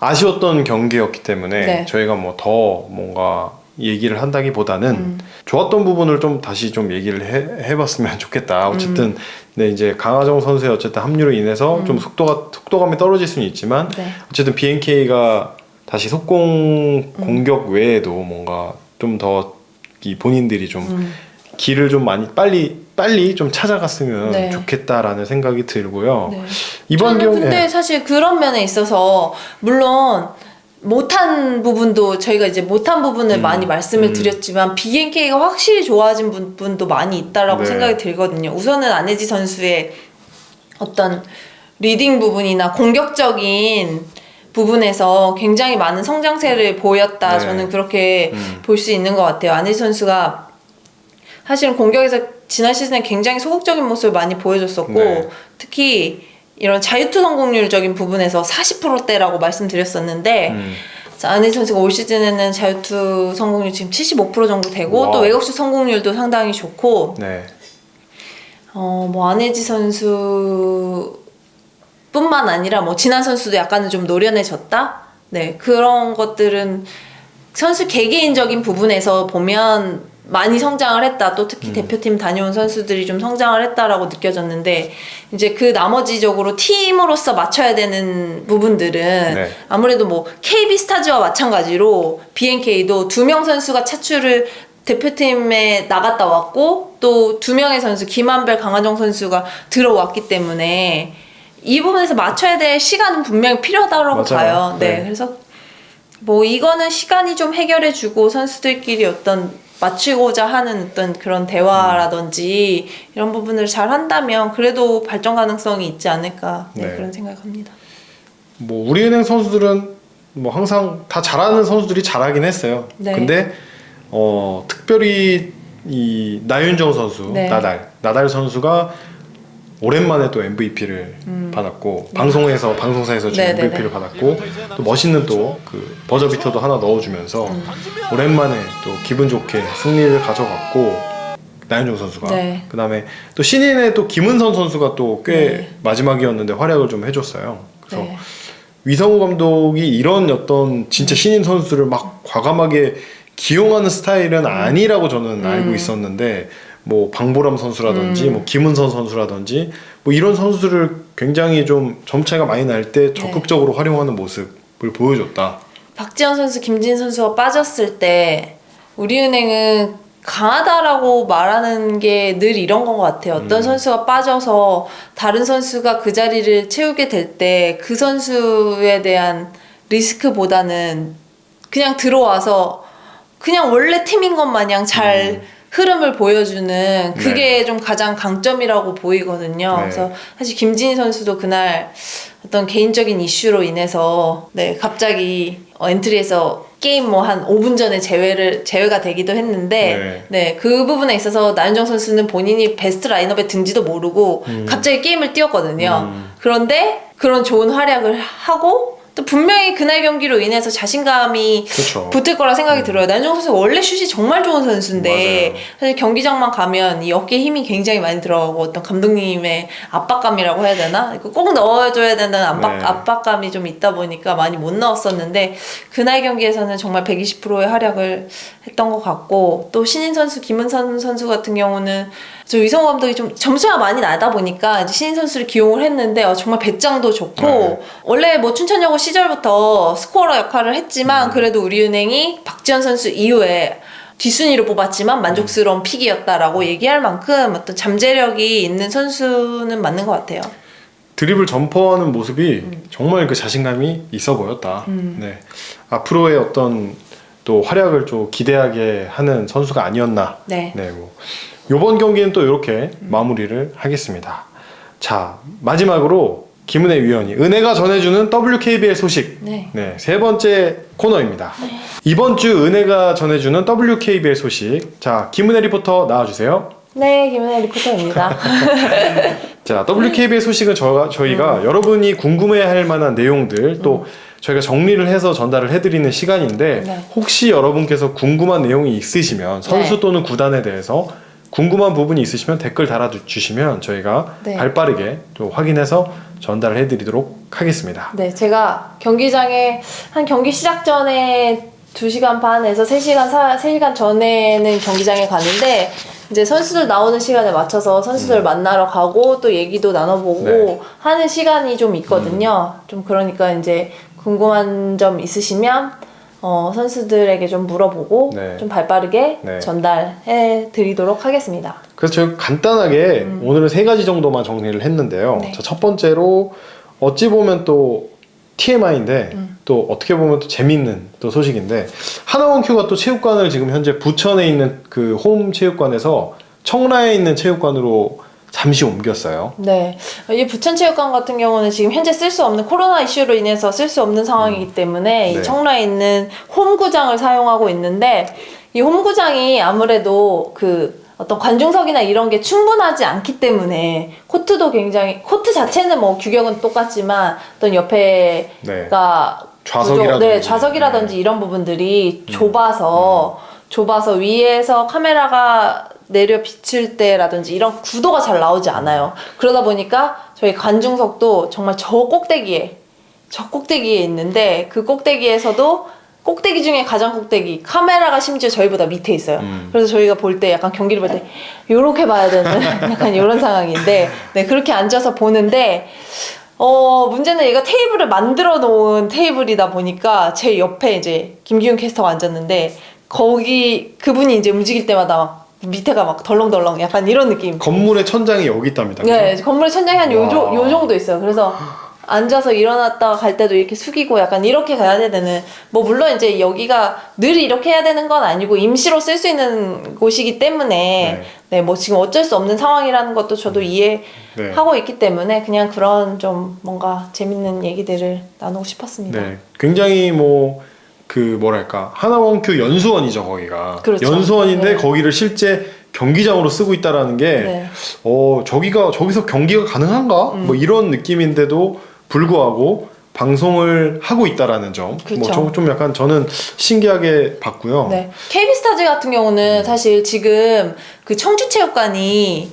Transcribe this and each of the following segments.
아쉬웠던 경기였기 때문에 네. 저희가 뭐 더 뭔가 얘기를 한다기보다는 좋았던 부분을 좀 다시 좀 얘기를 해봤으면 좋겠다. 어쨌든 네, 이제 강하정 선수의 어쨌든 합류로 인해서 좀 속도감이 떨어질 수는 있지만 네. 어쨌든 BNK가 다시 속공 공격 외에도 뭔가 좀 더 이 본인들이 좀 길을 좀 많이 빨리 좀 찾아갔으면 네. 좋겠다라는 생각이 들고요. 네. 이번 저는 경기 근데 사실 그런 면에 있어서 물론 못한 부분도 저희가 이제 못한 부분을 많이 말씀을 드렸지만 BNK가 확실히 좋아진 부분도 많이 있다라고 네. 생각이 들거든요. 우선은 안혜지 선수의 어떤 리딩 부분이나 공격적인 부분에서 굉장히 많은 성장세를 보였다. 네. 저는 그렇게 볼 수 있는 것 같아요. 안혜지 선수가 사실은 공격에서 지난 시즌에 굉장히 소극적인 모습을 많이 보여줬었고 네. 특히 이런 자유투 성공률적인 부분에서 40%대라고 말씀드렸었는데 안혜지 선수가 올 시즌에는 자유투 성공률 지금 75% 정도 되고 와우. 또 외곽슛 성공률도 상당히 좋고 네. 뭐 안혜지 선수 뿐만 아니라 뭐 진한 선수도 약간은 좀 노련해졌다. 네, 그런 것들은 선수 개개인적인 부분에서 보면 많이 성장을 했다. 또 특히 대표팀 다녀온 선수들이 좀 성장을 했다라고 느껴졌는데 이제 그 나머지적으로 팀으로서 맞춰야 되는 부분들은 네. 아무래도 뭐 KB 스타즈와 마찬가지로 BNK도 2명 선수가 차출을 대표팀에 나갔다 왔고 또 2명의 선수 김한별, 강하정 선수가 들어왔기 때문에 이 부분에서 맞춰야 될 시간은 분명히 필요하다고 봐요. 네. 네. 그래서 뭐 이거는 시간이 좀 해결해주고 선수들끼리 어떤 맞추고자 하는 어떤 그런 대화라든지 이런 부분을 잘 한다면 그래도 발전 가능성이 있지 않을까 네, 네. 그런 생각합니다. 뭐 우리은행 선수들은 뭐 항상 다 잘하는 선수들이 잘하긴 했어요. 네. 근데 특별히 이 나윤정 선수, 네. 나달 선수가 오랜만에 또 MVP를 받았고 방송사에서 지금 네네네. MVP를 받았고 또 멋있는 또 그 버저비터도 하나 넣어주면서 오랜만에 또 기분 좋게 승리를 가져갔고 나윤정 선수가 네. 그 다음에 또 신인의 또 김은선 선수가 또 꽤 네. 마지막이었는데 활약을 좀 해줬어요. 그래서 네. 위성우 감독이 이런 어떤 진짜 신인 선수를 막 과감하게 기용하는 스타일은 아니라고 저는 알고 있었는데 뭐 방보람 선수라든지 뭐 김은선 선수라든지 뭐 이런 선수들을 굉장히 좀 점차가 많이 날 때 적극적으로 활용하는 모습을 보여줬다. 박지현 선수, 김진 선수가 빠졌을 때 우리은행은 강하다라고 말하는 게 늘 이런 건 것 같아요. 어떤 선수가 빠져서 다른 선수가 그 자리를 채우게 될 때 그 선수에 대한 리스크보다는 그냥 들어와서 그냥 원래 팀인 것 마냥 잘 흐름을 보여주는 그게 좀 가장 강점이라고 보이거든요. 네. 그래서 사실 김진희 선수도 그날 어떤 개인적인 이슈로 인해서 네 갑자기 엔트리에서 게임 뭐 한 5분 전에 제외가 되기도 했는데 네 그 부분에 있어서 나윤정 선수는 본인이 베스트 라인업에 든지도 모르고 갑자기 게임을 뛰었거든요. 그런데 그런 좋은 활약을 하고 또 분명히 그날 경기로 인해서 자신감이 그쵸. 붙을 거라 생각이 들어요. 나윤정 선수가 원래 슛이 정말 좋은 선수인데 맞아요. 사실 경기장만 가면 이 어깨에 힘이 굉장히 많이 들어가고 어떤 감독님의 압박감이라고 해야 되나? 이거 꼭 넣어줘야 된다는 압박감이 좀 있다 보니까 많이 못 넣었었는데 그날 경기에서는 정말 120%의 활약을 했던 것 같고 또 신인 선수 김은선 선수 같은 경우는 저 위성호 감독이 좀 점수가 많이 나다 보니까 이제 신인 선수를 기용을 했는데 정말 배짱도 좋고 원래 뭐 춘천여고 시절부터 스코어러 역할을 했지만 그래도 우리은행이 박지현 선수 이후에 뒷순위로 뽑았지만 만족스러운 픽이었다라고 얘기할 만큼 어떤 잠재력이 있는 선수는 맞는 것 같아요. 드리블 점퍼하는 모습이 정말 그 자신감이 있어 보였다. 네. 앞으로의 어떤 또 활약을 좀 기대하게 하는 선수가 아니었나. 네. 네, 뭐 이번 경기는 또 이렇게 마무리를 하겠습니다. 자, 마지막으로 김은혜 위원이 은혜가 전해주는 WKBL 소식. 네. 네, 세 번째 코너입니다. 이번 주 은혜가 전해주는 WKBL 소식. 자, 김은혜 리포터 나와주세요. 네, 김은혜 리포터입니다. 자, WKBL 소식은 저희가 여러분이 궁금해할 만한 내용들 또 저희가 정리를 해서 전달을 해드리는 시간인데 네. 혹시 여러분께서 궁금한 내용이 있으시면 선수 또는 구단에 대해서 궁금한 부분이 있으시면 댓글 달아주시면 저희가 네. 발빠르게 또 확인해서 전달을 해드리도록 하겠습니다. 네, 제가 경기장에 한 경기 시작 전에 2시간 반에서 3시간 전에는 경기장에 가는데 이제 선수들 나오는 시간에 맞춰서 선수들 만나러 가고 또 얘기도 나눠보고 네. 하는 시간이 좀 있거든요. 좀 그러니까 이제 궁금한 점 있으시면 선수들에게 좀 물어보고 네. 좀 발빠르게 네. 전달해 드리도록 하겠습니다. 그래서 저희 간단하게 오늘은 3가지 정도만 정리를 했는데요. 네. 자, 첫 번째로 어찌 보면 또 TMI인데 또 어떻게 보면 또 재밌는 또 소식인데 하나원큐가 또 체육관을 지금 현재 부천에 있는 그 홈 체육관에서 청라에 있는 체육관으로 잠시 옮겼어요. 네. 이 부천체육관 같은 경우는 지금 현재 쓸 수 없는 코로나 이슈로 인해서 쓸 수 없는 상황이기 때문에 네. 이 청라에 있는 홈구장을 사용하고 있는데 이 홈구장이 아무래도 그 어떤 관중석이나 이런 게 충분하지 않기 때문에 코트도 굉장히 코트 자체는 뭐 규격은 똑같지만 어떤 옆에가 네. 좌석이라든지. 네, 좌석이라든지 이런 부분들이 좁아서 위에서 카메라가 내려 비칠 때라든지 이런 구도가 잘 나오지 않아요. 그러다 보니까 저희 관중석도 정말 저 꼭대기에 있는데 그 꼭대기에서도 꼭대기 중에 가장 꼭대기 카메라가 심지어 저희보다 밑에 있어요. 그래서 저희가 볼 때 약간 경기를 볼 때 요렇게 봐야 되는 약간 이런 상황인데 네, 그렇게 앉아서 보는데 문제는 얘가 테이블을 만들어 놓은 테이블이다 보니까 제 옆에 이제 김기훈 캐스터가 앉았는데 거기 그분이 이제 움직일 때마다 막 밑에가 막 덜렁덜렁 약간 이런 느낌. 건물의 천장이 여기 있답니다. 네, 건물의 천장이 한 요 와. 정도 있어요. 그래서 앉아서 일어났다가 갈 때도 이렇게 숙이고 약간 이렇게 가야 되는, 뭐 물론 이제 여기가 늘 이렇게 해야 되는 건 아니고 임시로 쓸 수 있는 곳이기 때문에 네, 뭐 지금 어쩔 수 없는 상황이라는 것도 저도 이해하고 있기 때문에 그냥 그런 좀 뭔가 재밌는 얘기들을 나누고 싶었습니다. 네, 굉장히 뭐 그 뭐랄까 하나원큐 연수원이죠 거기가. 그렇죠. 연수원인데 네. 거기를 실제 경기장으로 쓰고 있다라는 게 네. 저기서 경기가 가능한가? 뭐 이런 느낌인데도 불구하고 방송을 하고 있다라는 점. 그렇죠. 뭐 좀 약간 저는 신기하게 봤고요. 네. KB스타즈 같은 경우는 사실 지금 그 청주체육관이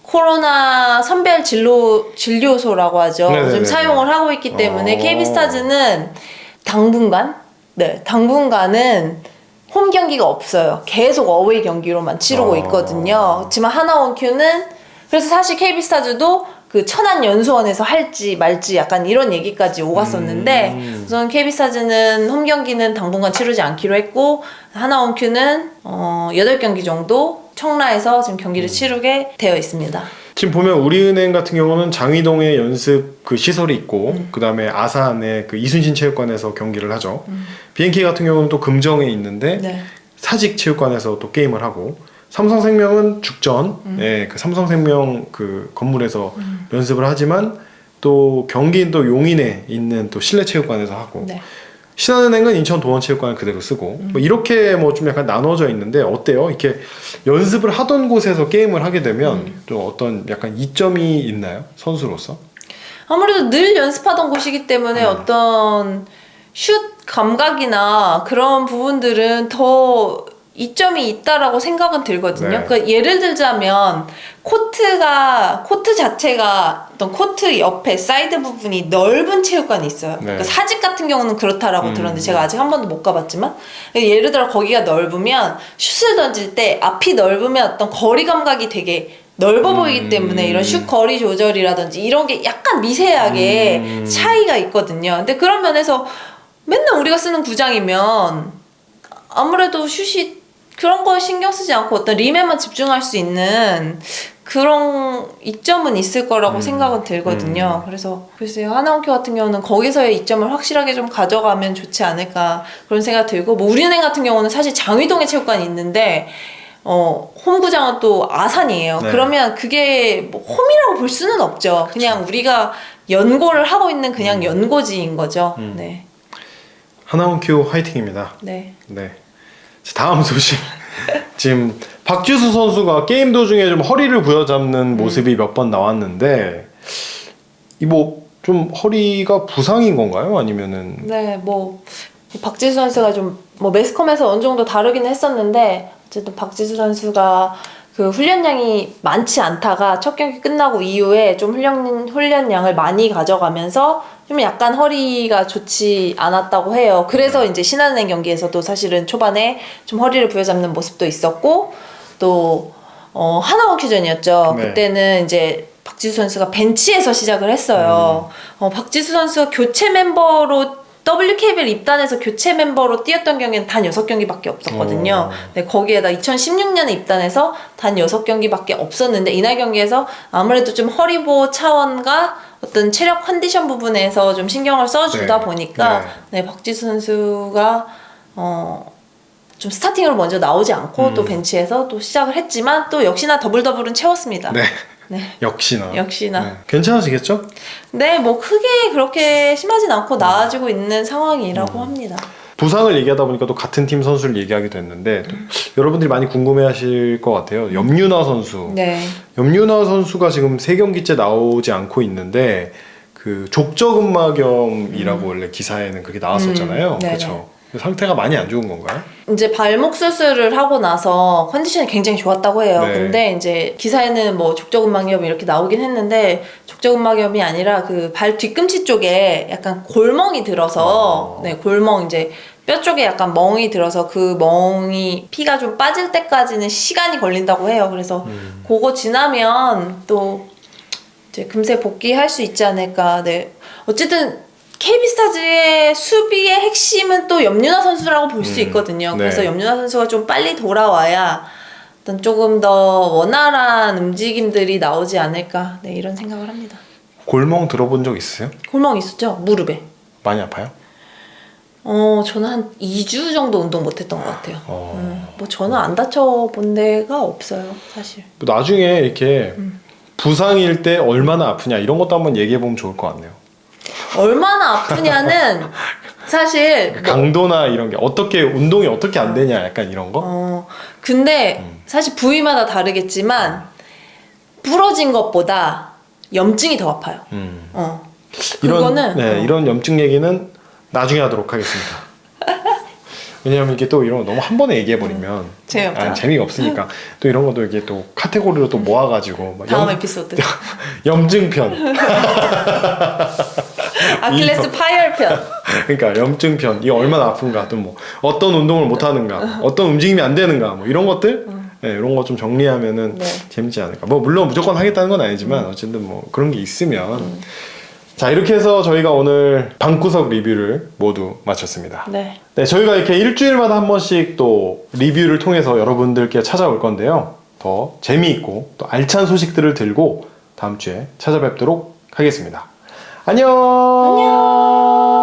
코로나 선별 진료소라고 하죠. 네네네네. 지금 사용을 하고 있기 때문에 KB스타즈는 당분간은 홈 경기가 없어요. 계속 어웨이 경기로만 치르고 있거든요. 그렇지만 하나원큐는 그래서 사실 KB스타즈도 그 천안 연수원에서 할지 말지 약간 이런 얘기까지 오갔었는데 우선 KB스타즈는 홈 경기는 당분간 치르지 않기로 했고 하나원큐는 8경기 정도 청라에서 지금 경기를 치르게 되어 있습니다. 지금 보면 우리은행 같은 경우는 장위동에 연습 그 시설이 있고 그 다음에 아산에 그 이순신 체육관에서 경기를 하죠. BNK 같은 경우는 또 금정에 있는데 네. 사직 체육관에서 또 게임을 하고 삼성생명은 죽전 그 삼성생명 그 건물에서 연습을 하지만 또 경기는 또 용인에 있는 또 실내 체육관에서 하고 네. 신한은행은 인천 도원체육관을 그대로 쓰고 뭐 이렇게 뭐 좀 약간 나눠져 있는데 어때요? 이렇게 연습을 하던 곳에서 게임을 하게 되면 좀 어떤 약간 이점이 있나요? 선수로서? 아무래도 늘 연습하던 곳이기 때문에 어떤 슛 감각이나 그런 부분들은 더 이점이 있다라고 생각은 들거든요. 네. 그러니까 예를 들자면 코트 자체가 어떤 코트 옆에 사이드 부분이 넓은 체육관이 있어요. 네. 그러니까 사직 같은 경우는 그렇다라고 들었는데 제가 아직 한 번도 못 가봤지만 예를 들어 거기가 넓으면 슛을 던질 때 앞이 넓으면 어떤 거리 감각이 되게 넓어 보이기 때문에 이런 슛 거리 조절이라든지 이런 게 약간 미세하게 차이가 있거든요. 근데 그런 면에서 맨날 우리가 쓰는 구장이면 아무래도 슛이 그런 거 신경 쓰지 않고 어떤 림에만 집중할 수 있는 그런 이점은 있을 거라고 생각은 들거든요. 그래서 글쎄요, 하나원큐 같은 경우는 거기서의 이점을 확실하게 좀 가져가면 좋지 않을까 그런 생각 들고, 뭐 우리은행 같은 경우는 사실 장위동에 체육관이 있는데 홈구장은 또 아산이에요. 네. 그러면 그게 뭐 홈이라고 볼 수는 없죠. 그냥 우리가 연고를 하고 있는 그냥 연고지인 거죠. 네. 하나원큐 화이팅입니다. 네. 네. 다음 소식. 지금 박지수 선수가 게임 도중에 좀 허리를 부여잡는 모습이 몇 번 나왔는데 이 뭐 좀 허리가 부상인 건가요? 아니면은 네, 뭐 박지수 선수가 좀 뭐 매스컴에서 어느 정도 다루기는 했었는데 어쨌든 박지수 선수가 그 훈련량이 많지 않다가 첫 경기 끝나고 이후에 좀 훈련량을 많이 가져가면서 좀 약간 허리가 좋지 않았다고 해요. 그래서 이제 신한은행 경기에서도 사실은 초반에 좀 허리를 부여잡는 모습도 있었고 또 하나원 큐전이었죠. 네. 그때는 이제 박지수 선수가 벤치에서 시작을 했어요. 박지수 선수가 교체 멤버로 WKBL 입단해서 교체 멤버로 뛰었던 경기는 단 6경기밖에 없었거든요. 네, 거기에다 2016년에 입단해서 단 6경기밖에 없었는데 이날 경기에서 아무래도 좀 허리 보호 차원과 어떤 체력 컨디션 부분에서 좀 신경을 써주다 네. 보니까 네, 박지수 선수가 좀 스타팅으로 먼저 나오지 않고 또 벤치에서 또 시작을 했지만 또 역시나 더블은 채웠습니다. 네. 네. 역시나. 역시나. 괜찮으시겠죠? 네, 뭐 크게 그렇게 심하진 않고 나아지고 있는 상황이라고 합니다. 부상을 얘기하다 보니까 또 같은 팀 선수를 얘기하게 됐는데 또 여러분들이 많이 궁금해하실 것 같아요. 염윤아 선수. 네. 염윤아 선수가 지금 3경기째 나오지 않고 있는데 그 족저근막염이라고 원래 기사에는 그렇게 나왔었잖아요. 네네. 그렇죠. 상태가 많이 안 좋은 건가요? 이제 발목 수술을 하고 나서 컨디션이 굉장히 좋았다고 해요. 네. 근데 이제 기사에는 뭐 족저근막염이 이렇게 나오긴 했는데 족저근막염이 아니라 그 발 뒤꿈치 쪽에 약간 골멍이 들어서 네, 골멍 이제 뼈 쪽에 약간 멍이 들어서 그 멍이 피가 좀 빠질 때까지는 시간이 걸린다고 해요. 그래서 그거 지나면 또 이제 금세 복귀할 수 있지 않을까. 네. 어쨌든 KB스타즈의 수비의 핵심은 또 염윤아 선수라고 볼 수 있거든요. 네. 그래서 염윤아 선수가 좀 빨리 돌아와야 어떤 조금 더 원활한 움직임들이 나오지 않을까. 네, 이런 생각을 합니다. 골멍 들어본 적 있으세요? 골멍 있었죠? 무릎에. 많이 아파요? 저는 한 2주 정도 운동 못했던 것 같아요. 뭐 저는 안 다쳐본 데가 없어요, 사실. 나중에 이렇게 부상일 때 얼마나 아프냐 이런 것도 한번 얘기해 보면 좋을 것 같네요. 얼마나 아프냐는 사실 뭐 강도나 이런 게 어떻게 운동이 어떻게 안 되냐 약간 이런 거? 근데 사실 부위마다 다르겠지만 부러진 것보다 염증이 더 아파요. 그거는 이런 염증 얘기는 나중에 하도록 하겠습니다. 왜냐하면 이게 또 이런 거 너무 한 번에 얘기해 버리면 재미없다. 재미가 없으니까 또 이런 것도 이게 또 카테고리로 또 모아가지고 막 다음 에피소드 염증편. 아킬레스 파열편. 그러니까 염증편 이게 얼마나 아픈가 또 뭐 어떤 운동을 못 하는가 어떤 움직임이 안 되는가 뭐 이런 것들 이런 거 좀 정리하면은 네. 재밌지 않을까. 뭐 물론 무조건 하겠다는 건 아니지만 어쨌든 뭐 그런 게 있으면 자 이렇게 해서 저희가 오늘 방구석 리뷰를 모두 마쳤습니다. 네. 네, 저희가 이렇게 일주일마다 한 번씩 또 리뷰를 통해서 여러분들께 찾아올 건데요. 더 재미있고 또 알찬 소식들을 들고 다음 주에 찾아뵙도록 하겠습니다. 안녕. 안녕.